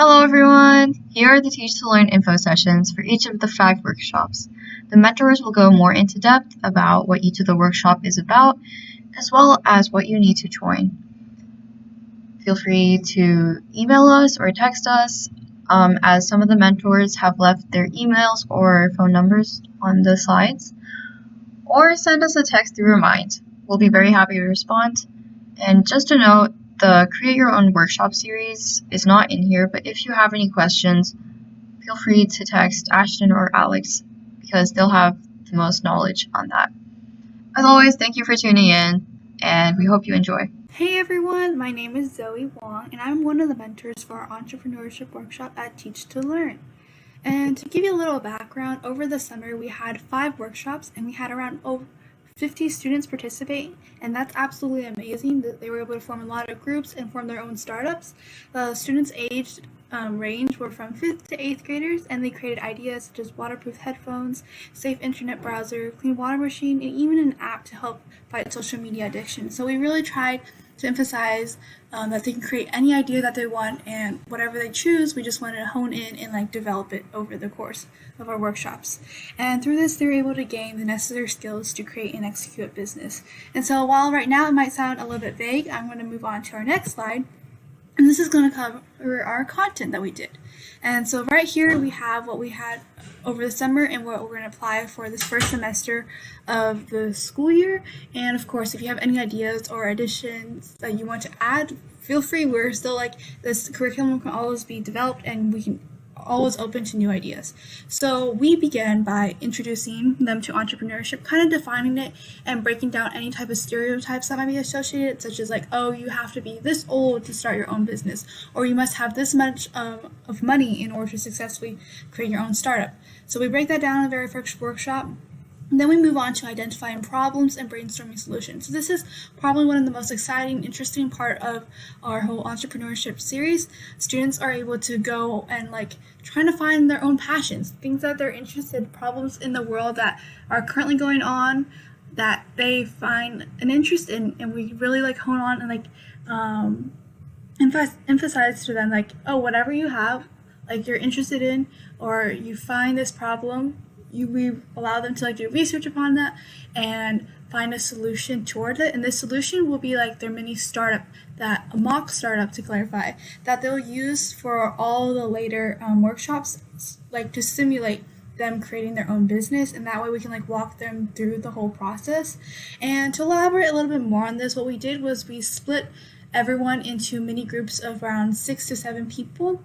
Hello everyone! Here are the Teach2Learn info sessions for each of the 5 workshops. The mentors will go more into depth about what each of the workshop is about, as well as what you need to join. Feel free to email us or text us, as some of the mentors have left their emails or phone numbers on the slides, or send us a text through Remind. We'll be very happy to respond. And just to note, the Create Your Own Workshop series is not in here, but if you have any questions, feel free to text Ashton or Alex because they'll have the most knowledge on that. As always, thank you for tuning in, and we hope you enjoy. Hey everyone, my name is Zoe Wong, and I'm one of the mentors for our Entrepreneurship workshop at Teach2Learn. And to give you a little background, over the summer we had 5 workshops, and we had around over 50 students participate, and that's absolutely amazing that they were able to form a lot of groups and form their own startups. The students' age range were from 5th to 8th graders, and they created ideas such as waterproof headphones, safe internet browser, clean water machine, and even an app to help fight social media addiction. So we really tried to emphasize that they can create any idea that they want, and whatever they choose, we just wanted to hone in and develop it over the course of our workshops. And through this, they're able to gain the necessary skills to create and execute a business. And so while right now it might sound a little bit vague, I'm going to move on to our next slide. And this is going to cover our content that we did. And so right here we have what we had over the summer and what we're going to apply for this first semester of the school year. And of course, if you have any ideas or additions that you want to add, feel free. We're still this curriculum can always be developed, and we can always open to new ideas. So we began by introducing them to entrepreneurship, kind of defining it and breaking down any type of stereotypes that might be associated, such as oh, you have to be this old to start your own business, or you must have this much of money in order to successfully create your own startup. So we break that down in the very first workshop. And then we move on to identifying problems and brainstorming solutions. So this is probably one of the most exciting, interesting part of our whole entrepreneurship series. Students are able to go and trying to find their own passions, things that they're interested in, problems in the world that are currently going on that they find an interest in, and we really hone on and emphasize to them oh, whatever you have you're interested in, or you find this problem, we allow them to do research upon that and find a solution toward it. And this solution will be their mini startup, a mock startup to clarify, that they'll use for all the later workshops, to simulate them creating their own business. And that way we can walk them through the whole process. And to elaborate a little bit more on this, what we did was we split everyone into mini groups of around 6 to 7 people.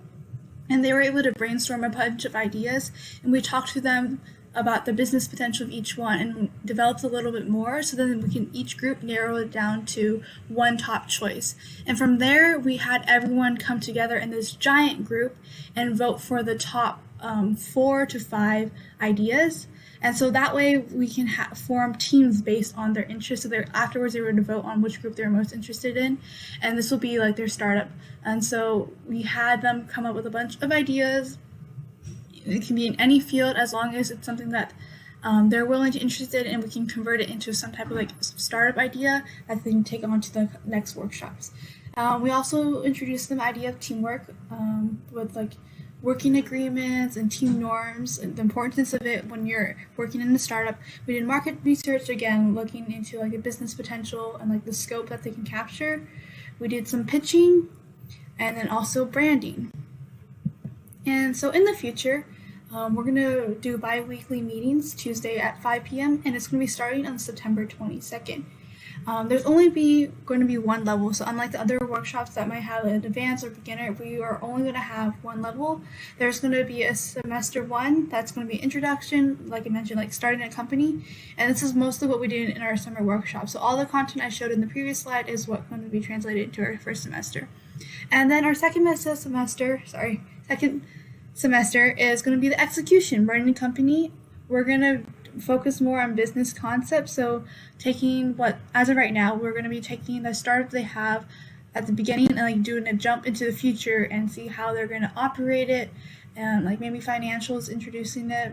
And they were able to brainstorm a bunch of ideas, and we talked to them about the business potential of each one and developed a little bit more, so then we can each group narrow it down to one top choice. And from there, we had everyone come together in this giant group and vote for the top 4 to 5 ideas. And so that way we can form teams based on their interests. So afterwards they were to vote on which group they're most interested in, and this will be their startup. And so we had them come up with a bunch of ideas. It can be in any field as long as it's something that they're willing to interested in, and we can convert it into some type of startup idea that they can take on to the next workshops. We also introduced them the idea of teamwork with working agreements and team norms, and the importance of it when you're working in a startup. We did market research, again looking into a business potential and the scope that they can capture. We did some pitching, and then also branding. And so in the future, we're going to do bi-weekly meetings Tuesday at 5 p.m. and it's going to be starting on September 22nd. There's only going to be one level, so unlike the other workshops that might have an advanced or beginner, we are only going to have one level. There's going to be a semester 1 that's going to be introduction, like I mentioned, starting a company, and this is mostly what we did in our summer workshop. So all the content I showed in the previous slide is what's going to be translated to our first semester. And then our second semester is going to be the execution, running a company. We're going to focus more on business concepts. So as of right now, we're going to be taking the startup they have at the beginning and doing a jump into the future and see how they're going to operate it, and maybe financials, introducing it.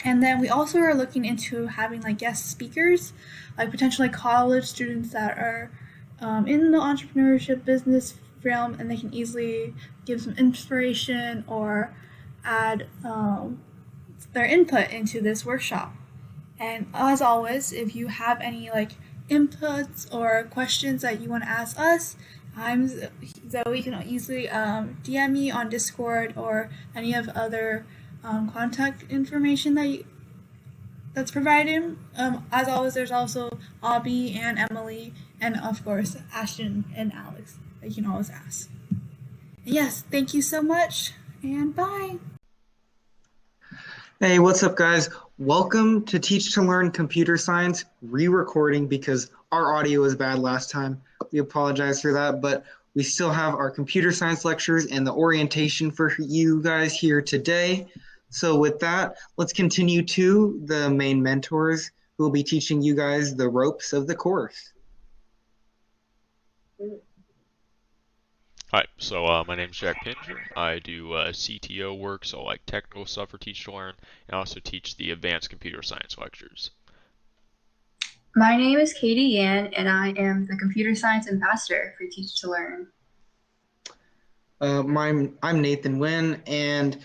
And then we also are looking into having guest speakers, potentially college students that are in the entrepreneurship business film and they can easily give some inspiration or add their input into this workshop. And as always, if you have any inputs or questions that you want to ask us, I'm Zoe. You can easily DM me on Discord or any of other contact information that's provided. As always, there's also Abby and Emily, and of course Ashton and Alex that you can always ask. And yes, thank you so much, and bye. Hey, what's up, guys? Welcome to Teach2Learn Computer Science re-recording because our audio was bad last time. We apologize for that, but we still have our computer science lectures and the orientation for you guys here today. So with that, let's continue to the main mentors who will be teaching you guys the ropes of the course. Hi, so my name is Jack Pinger. I do CTO work, so like technical stuff for Teach2Learn, and I also teach the advanced computer science lectures. My name is Katie Yan, and I am the computer science ambassador for Teach2Learn. I'm Nathan Nguyen, and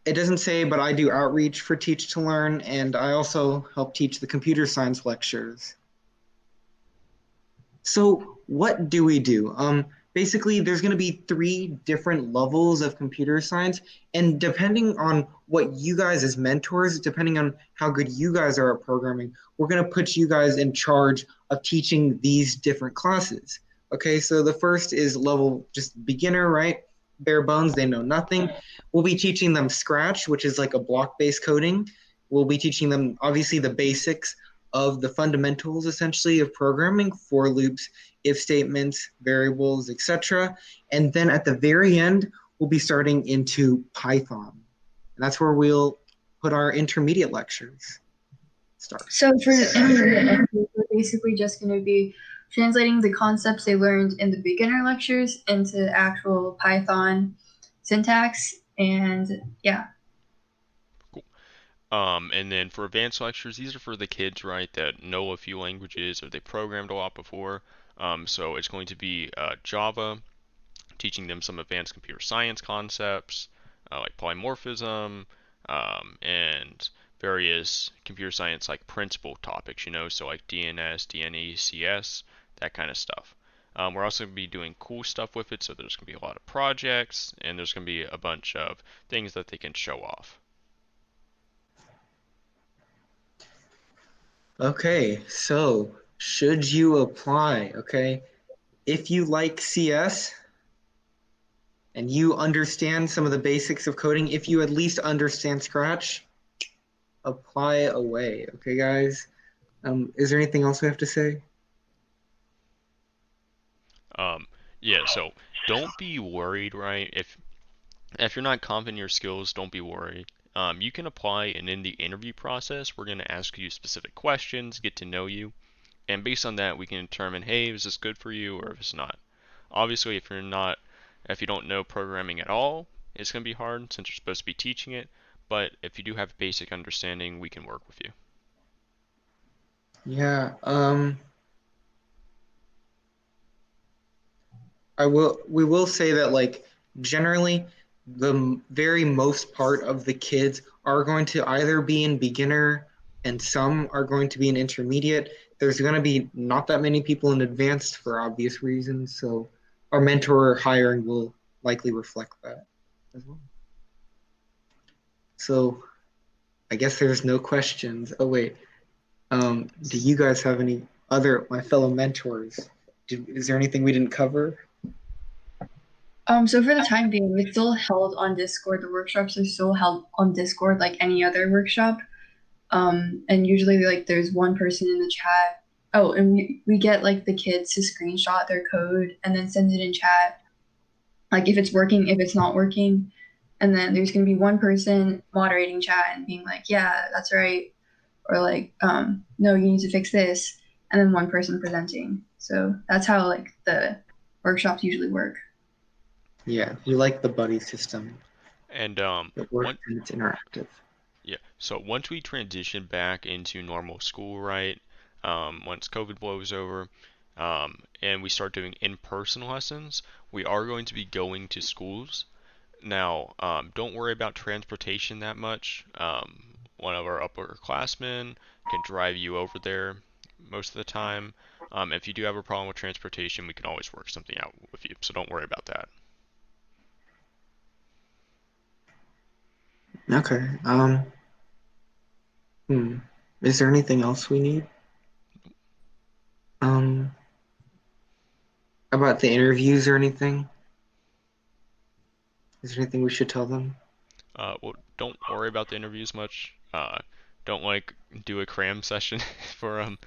it doesn't say, but I do outreach for Teach2Learn, and I also help teach the computer science lectures. So what do we do? Basically, there's going to be 3 different levels of computer science, and depending on what you guys as mentors, depending on how good you guys are at programming, we're going to put you guys in charge of teaching these different classes. Okay, so the first is level just beginner, right? Bare bones, they know nothing. We'll be teaching them Scratch, which is like a block-based coding. We'll be teaching them, obviously, the basics of the fundamentals, essentially, of programming, for loops, if statements, variables, etc. And then at the very end, we'll be starting into Python. And that's where we'll put our intermediate lectures. So for the intermediate, we're basically just going to be translating the concepts they learned in the beginner lectures into actual Python syntax, and yeah. Cool. And then for advanced lectures, these are for the kids, right, that know a few languages or they programmed a lot before. So it's going to be Java, teaching them some advanced computer science concepts, like polymorphism, and various computer science like principal topics, so like DNS, DNE, CS, that kind of stuff. We're also going to be doing cool stuff with it, so there's going to be a lot of projects, and there's going to be a bunch of things that they can show off. Okay, so should you apply? Okay, if you like CS and you understand some of the basics of coding, if you at least understand Scratch, apply away. Okay, guys. Is there anything else we have to say? Yeah, so don't be worried, right? If you're not confident in your skills, don't be worried. You can apply, and in the interview process, we're going to ask you specific questions, get to know you, and based on that, we can determine, hey, is this good for you, or if it's not. Obviously, if you don't know programming at all, it's going to be hard since you're supposed to be teaching it, but if you do have basic understanding, we can work with you. Yeah, we will say that, like, generally the very most part of the kids are going to either be in beginner and some are going to be in intermediate. There's going to be not that many people in advanced for obvious reasons, so our mentor hiring will likely reflect that as well. So I guess there's no questions. Oh wait, do you guys have any other, my fellow mentors, is there anything we didn't cover? So for the time being, it's still held on Discord. The workshops are still held on Discord like any other workshop. And usually there's one person in the chat. Oh, and we get like the kids to screenshot their code and then send it in chat. Like if it's working, if it's not working. And then there's going to be one person moderating chat and being like, yeah, that's right. Or like, no, you need to fix this. And then one person presenting. So that's how like the workshops usually work. Yeah, we like the buddy system. And it works and it's interactive. Yeah, so once we transition back into normal school, right, once COVID blows over, and we start doing in-person lessons, we are going to be going to schools. Now, don't worry about transportation that much. One of our upperclassmen can drive you over there most of the time. If you do have a problem with transportation, we can always work something out with you, so don't worry about that. Okay. Is there anything else we need? Um, about the interviews or anything? Is there anything we should tell them? Well, don't worry about the interviews much. Don't like do a cram session for them.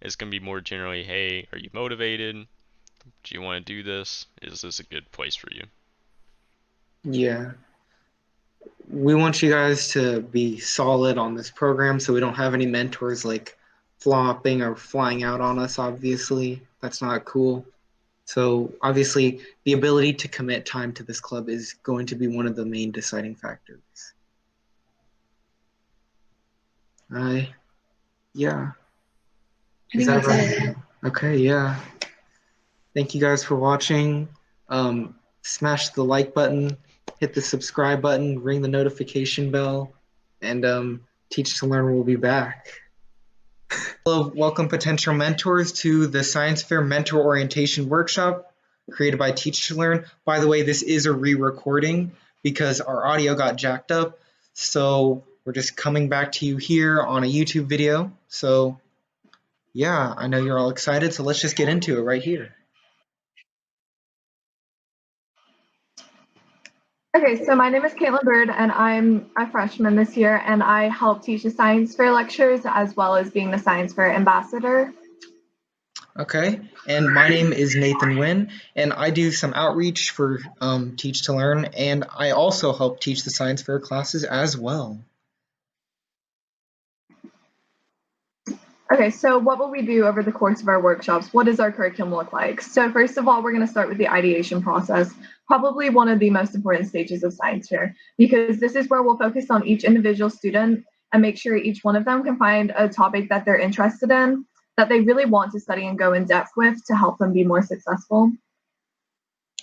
It's gonna be more generally, hey, are you motivated? Do you want to do this? Is this a good place for you? Yeah. We want you guys to be solid on this program so we don't have any mentors like flopping or flying out on us, obviously. That's not cool. So, obviously, the ability to commit time to this club is going to be one of the main deciding factors. Yeah. I think that's it. Okay, yeah. Thank you guys for watching. Smash the like button, hit the subscribe button, ring the notification bell, and Teach2Learn will be back. Hello, welcome potential mentors to the Science Fair Mentor Orientation Workshop created by Teach2Learn. By the way, this is a re-recording because our audio got jacked up, so we're just coming back to you here on a YouTube video. So yeah, I know you're all excited, so let's just get into it right here. Okay, so my name is Caitlin Bird, and I'm a freshman this year, and I help teach the science fair lectures as well as being the science fair ambassador. Okay, and my name is Nathan Wynn, and I do some outreach for Teach2Learn, and I also help teach the science fair classes as well. Okay, so what will we do over the course of our workshops? What does our curriculum look like? So first of all, we're going to start with the ideation process, probably one of the most important stages of science fair, because this is where we'll focus on each individual student and make sure each one of them can find a topic that they're interested in, that they really want to study and go in depth with to help them be more successful.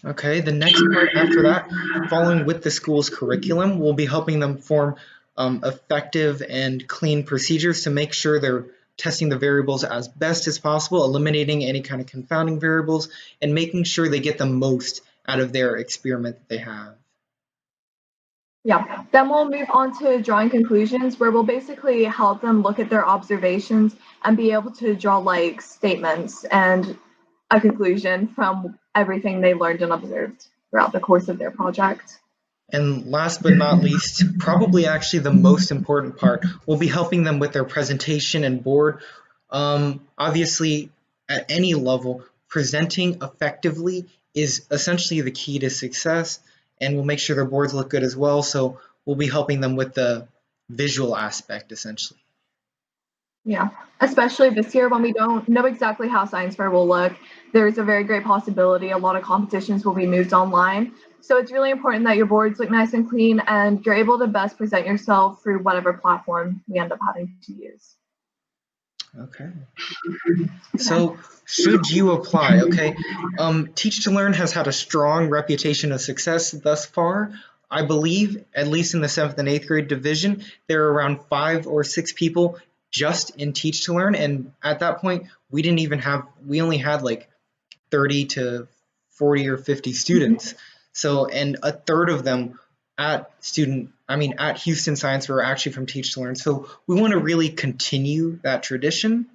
Okay, the next part after that, following with the school's curriculum, we'll be helping them form effective and clean procedures to make sure they're testing the variables as best as possible, eliminating any kind of confounding variables, and making sure they get the most out of their experiment that they have. Yeah, then we'll move on to drawing conclusions, where we'll basically help them look at their observations and be able to draw like statements and a conclusion from everything they learned and observed throughout the course of their project. And last but not least, probably actually the most important part, we'll be helping them with their presentation and board. Obviously, at any level, presenting effectively is essentially the key to success, and we'll make sure their boards look good as well. So we'll be helping them with the visual aspect, essentially. Yeah, especially this year when we don't know exactly how science fair will look. There's a very great possibility a lot of competitions will be moved online. So it's really important that your boards look nice and clean and you're able to best present yourself through whatever platform we end up having to use. Okay. So should you apply? Okay. Teach2Learn has had a strong reputation of success thus far. I believe, at least in the 7th and 8th grade division, there are around 5 or 6 people just in Teach2Learn, and at that point, we only had like 30 to 40 or 50 students. So, and a third of them at Houston Science were actually from Teach2Learn. So we want to really continue that tradition.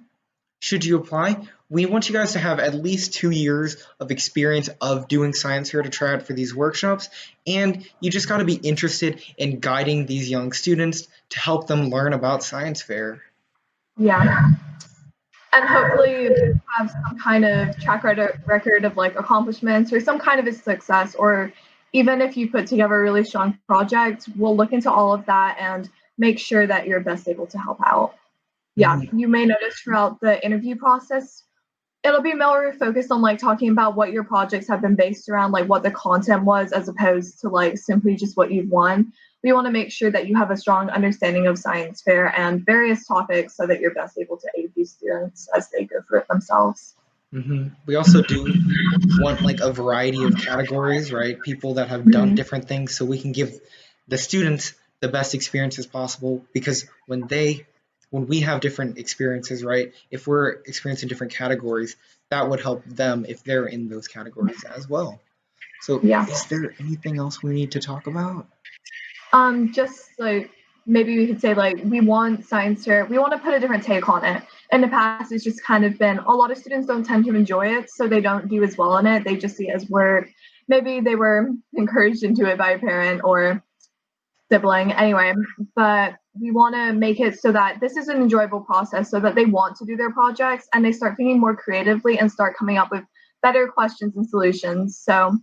Should you apply, we want you guys to have at least 2 years of experience of doing science fair to try out for these workshops, and you just got to be interested in guiding these young students to help them learn about science fair. Yeah. And hopefully have some kind of track record of like accomplishments or some kind of a success, or even if you put together a really strong project, we'll look into all of that and make sure that you're best able to help out. Yeah, you may notice throughout the interview process, it'll be more focused on like talking about what your projects have been based around, like what the content was, as opposed to like simply just what you've won. We want to make sure that you have a strong understanding of science fair and various topics so that you're best able to aid these students as they go through it themselves. We also do want like a variety of categories, right? People that have done Mhm. different things so we can give the students the best experiences possible because when we have different experiences, right? If we're experiencing different categories, that would help them if they're in those categories as well. So, Yeah. is there anything else we need to talk about? Just like maybe we could say like we want science fair. We want to put a different take on it. In the past, it's just kind of been a lot of students don't tend to enjoy it, so they don't do as well in it. They just see it as work. Maybe they were encouraged into it by a parent or sibling anyway, but we want to make it so that this is an enjoyable process so that they want to do their projects and they start thinking more creatively and start coming up with better questions and solutions. So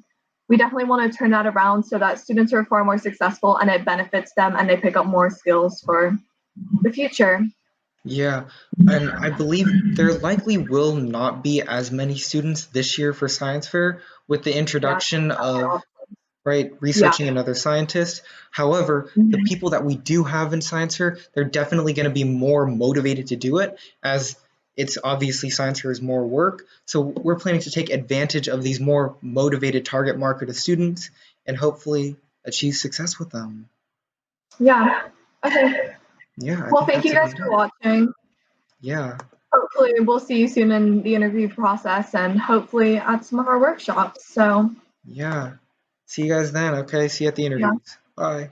we definitely want to turn that around so that students are far more successful and it benefits them and they pick up more skills for the future. Yeah, and I believe there likely will not be as many students this year for science fair with the Yeah, introduction of, that's right, yeah. researching another scientist. However, the Mhm. people that we do have in science fair, they're definitely going to be more motivated to do it as it's obviously science fair is more work. So we're planning to take advantage of these more motivated target market of students and hopefully achieve success with them. Yeah. Okay. Yeah, I Well, think thank that's you guys about for it. watching. Yeah, Hopefully, we'll see you soon in the interview process and hopefully at some of our workshops. So, yeah. See you guys then. Okay, see you at the yeah. interviews. Bye.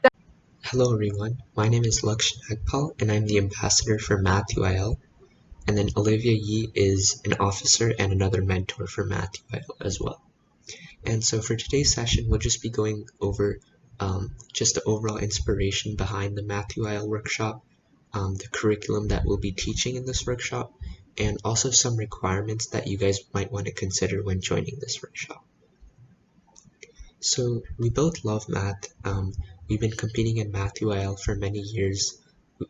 Hello everyone, my name is Laksh Nagpal and I'm the ambassador for Math2IL, and then Olivia Yi is an officer and another mentor for Math2IL as well. And so for today's session, we'll just be going over just the overall inspiration behind the Math2IL workshop, the curriculum that we'll be teaching in this workshop, and also some requirements that you guys might want to consider when joining this workshop. So we both love math. We've been competing in Math2IL for many years.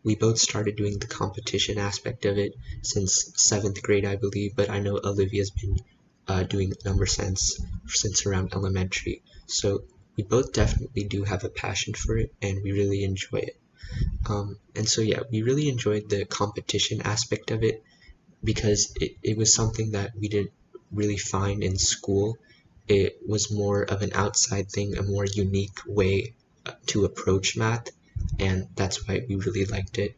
We both started doing the competition aspect of it since 7th grade, I believe, but I know Olivia's been doing number sense since around elementary. So we both definitely do have a passion for it and we really enjoy it. And so yeah, we really enjoyed the competition aspect of it because it was something that we didn't really find in school. It was more of an outside thing, a more unique way to approach math, and that's why we really liked it.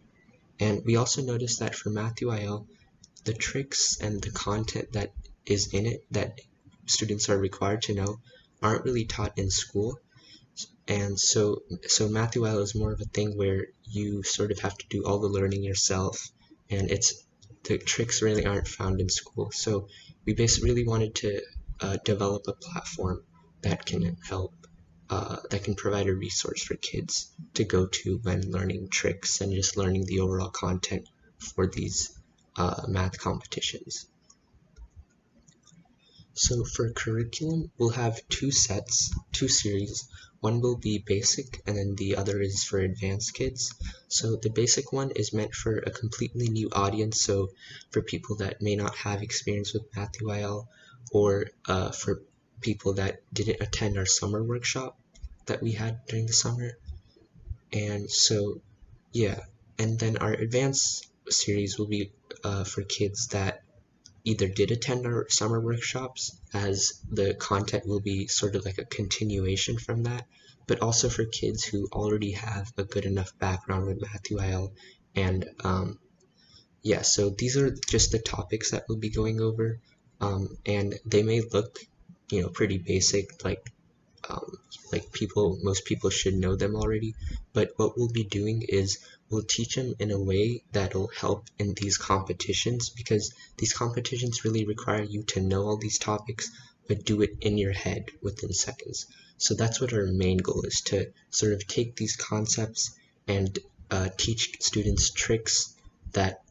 And we also noticed that for Math2IL, the tricks and the content that is in it that students are required to know aren't really taught in school. And so Math2IL is more of a thing where you sort of have to do all the learning yourself, and the tricks really aren't found in school. So we basically really wanted to develop a platform that can help, that can provide a resource for kids to go to when learning tricks and just learning the overall content for these math competitions. So for curriculum, we'll have two series. One will be basic and then the other is for advanced kids. So the basic one is meant for a completely new audience, so for people that may not have experience with Math2IL or for people that didn't attend our summer workshop that we had during the summer. And so, yeah, and then our advanced series will be for kids that either did attend our summer workshops, as the content will be sort of like a continuation from that, but also for kids who already have a good enough background with Math2IL. And yeah, so these are just the topics that we'll be going over, and they may look, pretty basic, um, like most people should know them already, but what we'll be doing is we'll teach them in a way that'll help in these competitions, because these competitions really require you to know all these topics but do it in your head within seconds. So that's what our main goal is, to sort of take these concepts and teach students tricks that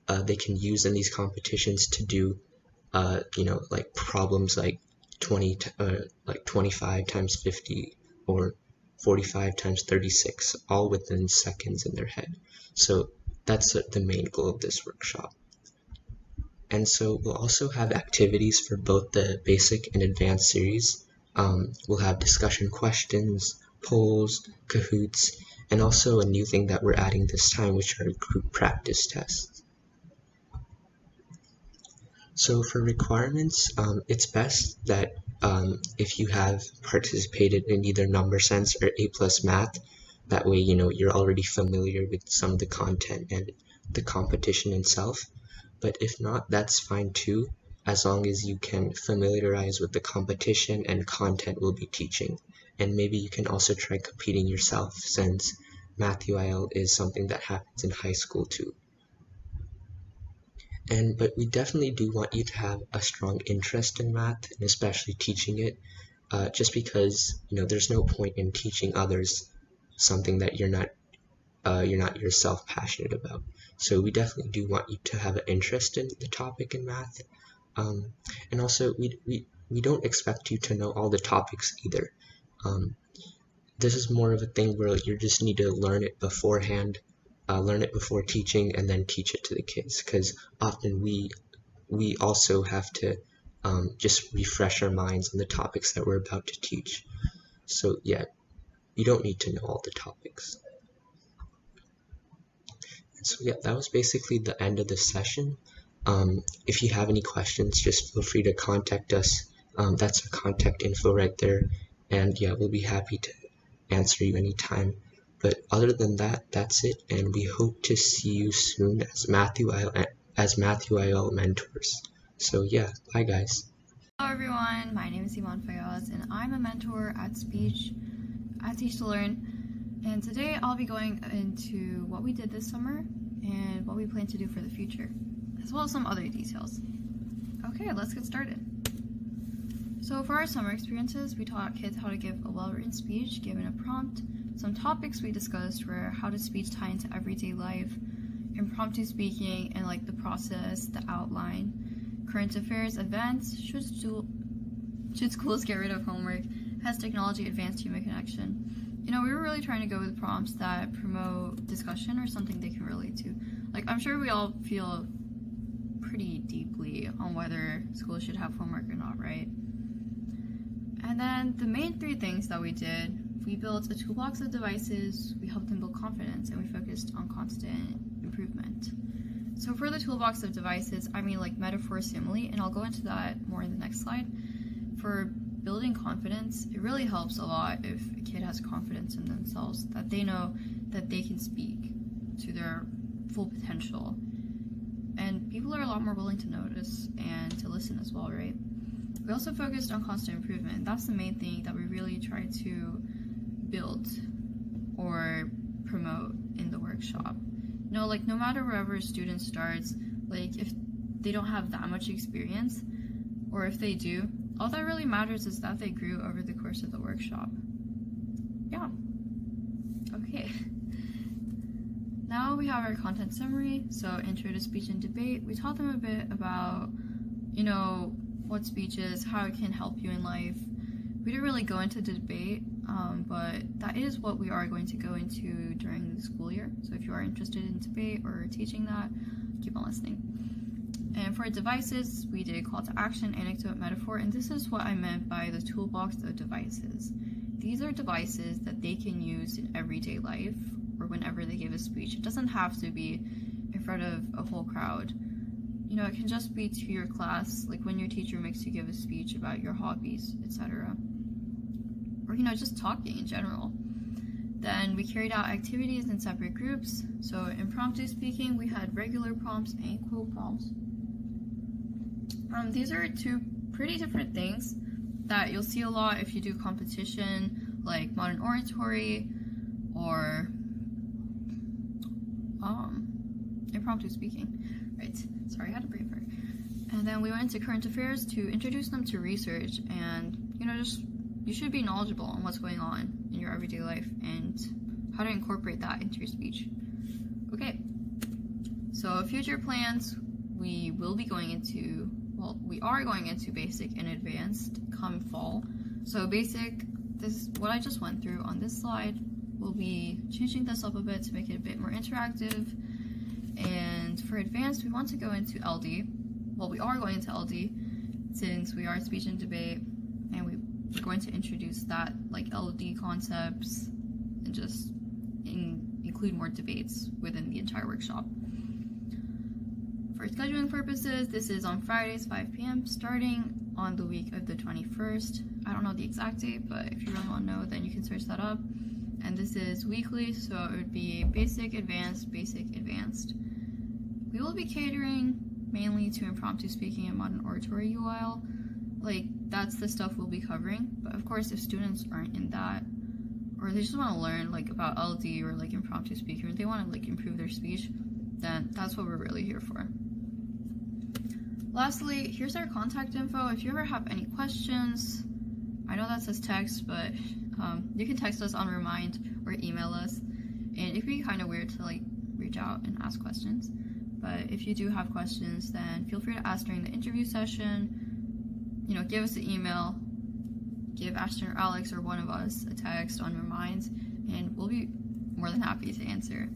they can use in these competitions to do like problems like 25 times 50 or 45 times 36, all within seconds in their head. So that's the main goal of this workshop. And so we'll also have activities for both the basic and advanced series. We'll have discussion questions, polls, Kahoots, and also a new thing that we're adding this time, which are group practice tests. So for requirements, it's best that if you have participated in either number sense or A plus math, that way you're already familiar with some of the content and the competition itself. But if not, that's fine too, as long as you can familiarize with the competition and content we'll be teaching. And maybe you can also try competing yourself, since Math UIL is something that happens in high school too. But we definitely do want you to have a strong interest in math, and especially teaching it, just because there's no point in teaching others something that you're not yourself passionate about. So we definitely do want you to have an interest in the topic in math, and also we don't expect you to know all the topics either. This is more of a thing where you just need to learn it beforehand, learn it before teaching, and then teach it to the kids, because often we also have to just refresh our minds on the topics that we're about to teach. So yeah, you don't need to know all the topics. So yeah, that was basically the end of the session. If you have any questions, just feel free to contact us. That's our contact info right there, and yeah, we'll be happy to answer you anytime. But other than that, that's it, and we hope to see you soon as Math UIL mentors. So yeah, bye guys. Hello everyone, my name is Iman Fayaz, and I'm a mentor at Speech at Teach2Learn. And today I'll be going into what we did this summer and what we plan to do for the future, as well as some other details. Okay, let's get started. So for our summer experiences, we taught kids how to give a well-written speech given a prompt. Some topics we discussed were how does speech tie into everyday life, impromptu speaking and like the process, the outline, current affairs, events, should schools get rid of homework, has technology advanced human connection. We were really trying to go with prompts that promote discussion or something they can relate to. Like, I'm sure we all feel pretty deeply on whether schools should have homework or not, right? And then the main three things that we did, we built a toolbox of devices, we helped them build confidence, and we focused on constant improvement. So for the toolbox of devices, I mean like metaphor, simile, and I'll go into that more in the next slide. For building confidence, it really helps a lot if a kid has confidence in themselves, that they know that they can speak to their full potential. And people are a lot more willing to notice and to listen as well, right? We also focused on constant improvement. That's the main thing that we really try to build or promote in the workshop. No matter wherever a student starts, if they don't have that much experience, or if they do, all that really matters is that they grew over the course of the workshop. Yeah. Okay. Now we have our content summary. So intro to speech and debate. We taught them a bit about, what speech is, how it can help you in life. We didn't really go into debate, but that is what we are going to go into during the school year. So if you are interested in debate or teaching that, keep on listening. And for devices, we did call to action, anecdote, metaphor, and this is what I meant by the toolbox of devices. These are devices that they can use in everyday life or whenever they give a speech. It doesn't have to be in front of a whole crowd. It can just be to your class, like when your teacher makes you give a speech about your hobbies, etc. Or, just talking in general. Then we carried out activities in separate groups. So impromptu speaking, we had regular prompts and quote prompts. These are two pretty different things that you'll see a lot if you do competition, like modern oratory or impromptu speaking. Right, sorry, I had a brain fart. And then we went into current affairs to introduce them to research and, you should be knowledgeable on what's going on in your everyday life and how to incorporate that into your speech. Okay, so future plans, we are going into basic and advanced come fall. So basic, this is what I just went through on this slide. We'll be changing this up a bit to make it a bit more interactive. And for advanced, we want to go into LD. Well, we are going into LD since we are speech and debate, and we're going to introduce that, like LD concepts, and just include more debates within the entire workshop. For scheduling purposes, this is on Fridays, 5 p.m., starting on the week of the 21st. I don't know the exact date, but if you really want to know, then you can search that up. And this is weekly, so it would be basic, advanced, basic, advanced. We will be catering mainly to impromptu speaking and modern oratory UL. Like, that's the stuff we'll be covering. But of course, if students aren't in that, or they just want to learn like about LD or like impromptu speaking, or they want to like improve their speech, then that's what we're really here for. Lastly, here's our contact info. If you ever have any questions, I know that says text, but you can text us on Remind or email us, and it can be kind of weird to like reach out and ask questions. But if you do have questions, then feel free to ask during the interview session. You know, give us an email, give Ashton or Alex or one of us a text on Remind, and we'll be more than happy to answer.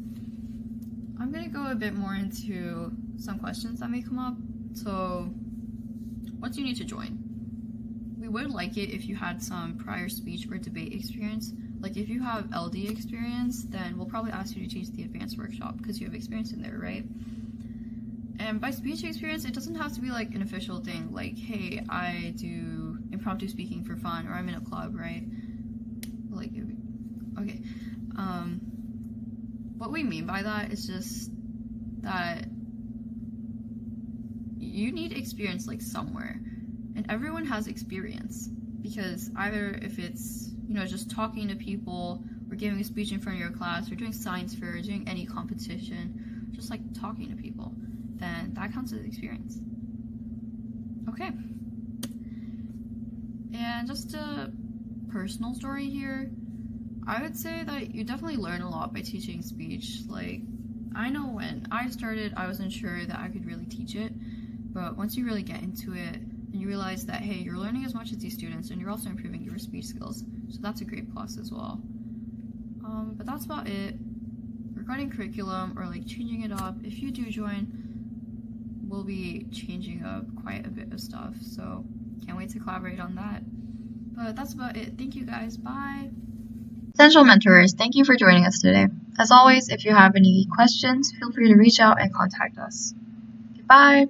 I'm going to go a bit more into some questions that may come up. So, what do you need to join? We would like it if you had some prior speech or debate experience. Like if you have LD experience, then we'll probably ask you to teach the advanced workshop because you have experience in there, right? And by speech experience, it doesn't have to be like an official thing, like, hey, I do impromptu speaking for fun, or I'm in a club, right? Like, okay. What we mean by that is just that you need experience like somewhere, and everyone has experience, because either if it's, you know, just talking to people, or giving a speech in front of your class, or doing science fair, or doing any competition, just like talking to people, then that counts as experience. Okay. And just a personal story here, I would say that you definitely learn a lot by teaching speech. Like, I know when I started, I wasn't sure that I could really teach it, but once you really get into it, and you realize that, hey, you're learning as much as these students, and you're also improving your speech skills, so that's a great plus as well. But that's about it. Regarding curriculum, or like changing it up, if you do join, we'll be changing up quite a bit of stuff, so can't wait to collaborate on that. But that's about it. Thank you guys. Bye. Essential Mentors, thank you for joining us today. As always, if you have any questions, feel free to reach out and contact us. Goodbye.